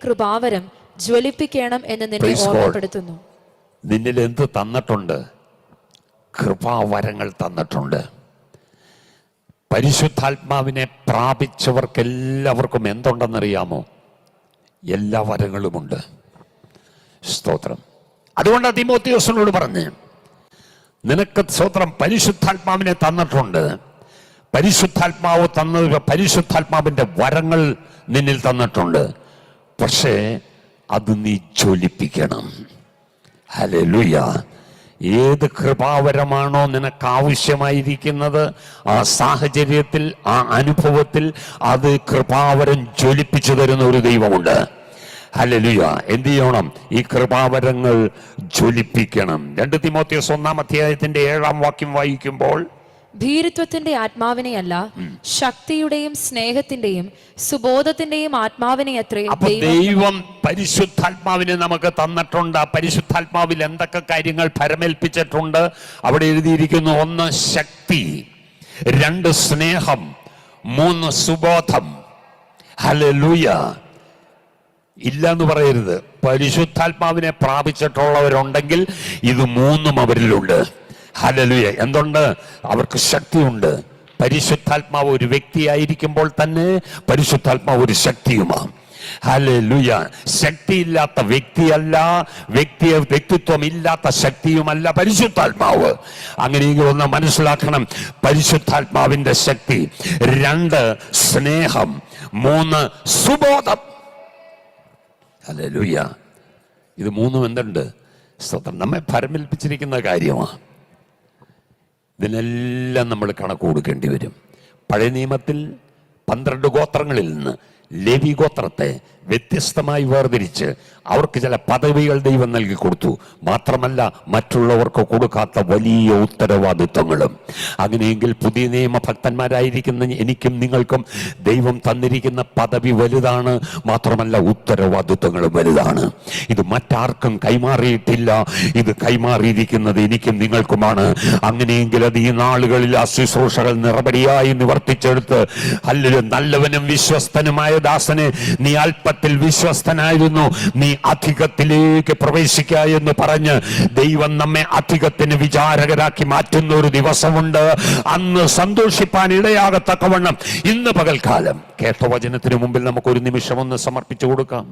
കൃപാവരം ജ്വലിപ്പിക്കണം എന്ന് നിന്നെ ഓർമ്മപ്പെടുത്തുന്നു. നിന്നിൽ എന്ത് തന്നിട്ടുണ്ട്? കൃപാവരങ്ങൾ തന്നിട്ടുണ്ട്. പരിശുദ്ധാത്മാവിനെ പ്രാപിച്ചവർക്കെല്ലാവർക്കും എന്തുണ്ടെന്നറിയാമോ? എല്ലാ വരങ്ങളുമുണ്ട്. സ്തോത്രം. അതുകൊണ്ട് തിമോഥെയോസിനോട് പറഞ്ഞ്, നിനക്ക് സ്തോത്രം പരിശുദ്ധാത്മാവിനെ തന്നിട്ടുണ്ട്. പരിശുദ്ധാത്മാവ് തന്നത്, പരിശുദ്ധാത്മാവിന്റെ വരങ്ങൾ നിന്നിൽ തന്നിട്ടുണ്ട്. പക്ഷേ അത് നീ ജ്വലിപ്പിക്കണം. ഹല്ലേലൂയ. ഏത് കൃപാവരമാണോ നിനക്ക് ആവശ്യമായിരിക്കുന്നത്, ആ സാഹചര്യത്തിൽ, ആ അനുഭവത്തിൽ അത് കൃപാവരം ജ്വലിപ്പിച്ചു തരുന്ന ഒരു ദൈവമുണ്ട്. ഹല്ലേലൂയ. എന്ത് ചെയ്യണം? ഈ കൃപാവരങ്ങൾ ജ്വലിപ്പിക്കണം. 2 തിമോഥെയോസ് 1-7 വായിക്കുമ്പോൾ, ഭീരുത്വത്തിന്റെ ആത്മാവിനെയല്ല, ശക്തിയുടെയും സ്നേഹത്തിന്റെയും സുബോധത്തിന്റെയും ആത്മാവിനെ അത്രേ ദൈവം പരിശുദ്ധാത്മാവിനെ നമുക്ക് തന്നിട്ടുണ്ട്. ആ പരിശുദ്ധാത്മാവിൽ എന്തൊക്കെ കാര്യങ്ങൾ പരമേൽപ്പിച്ചിട്ടുണ്ട് അവിടെ എഴുതിയിരിക്കുന്നു. 1 ശക്തി, 2 സ്നേഹം, 3 സുബോധം. ഹല്ലേലൂയ. ഇല്ല എന്ന് പറയരുത്. പരിശുദ്ധാത്മാവിനെ പ്രാപിച്ചിട്ടുള്ളവരുണ്ടെങ്കിൽ ഇത് 3 അവരിലുണ്ട്. ഹല്ലേലൂയ. എന്തുണ്ട്? അവർക്ക് ശക്തിയുണ്ട്. പരിശുദ്ധാത്മാവ് ഒരു വ്യക്തിയായിരിക്കുമ്പോൾ തന്നെ പരിശുദ്ധാത്മാവ് ഒരു ശക്തിയുമാണ്. ഹല്ലേലൂയ. ശക്തിയില്ലാത്ത വ്യക്തിയല്ല, വ്യക്തിത്വം ഇല്ലാത്ത ശക്തിയുമല്ല പരിശുദ്ധാത്മാവ്. അങ്ങനെയെങ്കിൽ ഒന്ന് മനസ്സിലാക്കണം. പരിശുദ്ധാത്മാവിന്റെ ശക്തി, 2 സ്നേഹം, 3 സുബോധം. ഹല്ലേലൂയ. ഇത് 3 എന്തുണ്ട്? സ്തോത്രം. നമ്മെ പരമേൽപ്പിച്ചിരിക്കുന്ന കാര്യമാണ്. ഇതിനെല്ലാം നമ്മൾ കണക്ക് കൊടുക്കേണ്ടി വരും. പഴയ നിയമത്തിൽ 12 ഗോത്രങ്ങളിൽ നിന്ന് ലേവി ഗോത്രത്തെ വ്യത്യസ്തമായി വേർതിരിച്ച് അവർക്ക് ചില പദവികൾ ദൈവം നൽകി കൊടുത്തു. മാത്രമല്ല മറ്റുള്ളവർക്ക് കൊടുക്കാത്ത വലിയ ഉത്തരവാദിത്വങ്ങളും. അങ്ങനെയെങ്കിൽ പുതിയ നിയമ ഭക്തന്മാരായിരിക്കുന്ന എനിക്കും നിങ്ങൾക്കും ദൈവം തന്നിരിക്കുന്ന പദവി വലുതാണ്. മാത്രമല്ല ഉത്തരവാദിത്വങ്ങളും വലുതാണ്. ഇത് മറ്റാർക്കും കൈമാറിയിട്ടില്ല. ഇത് കൈമാറിയിരിക്കുന്നത് എനിക്കും നിങ്ങൾക്കുമാണ്. അങ്ങനെയെങ്കിൽ അത് ഈ നാളുകളിൽ ആ ശുശ്രൂഷകൾ നിറപടിയായി നിവർത്തിച്ചെടുത്ത്, അല്ലെങ്കിൽ നല്ലവനും വിശ്വസ്തനുമായ ദാസനെ, നീ അല്പത്തിൽ വിശ്വസ്തനായിരുന്നു, നീ അധികത്തിലേക്ക് പ്രവേശിക്ക എന്ന് പറഞ്ഞ് ദൈവം നമ്മെ അധികത്തിന് വിചാരകരാക്കി മാറ്റുന്ന ഒരു ദിവസമുണ്ട്. അന്ന് സന്തോഷിപ്പാൻ ഇടയാകത്തക്കവണ്ണം ഇന്ന് പകൽക്കാലം കേട്ട വചനത്തിന് മുമ്പിൽ നമുക്കൊരു നിമിഷം ഒന്ന് സമർപ്പിച്ചു കൊടുക്കാം.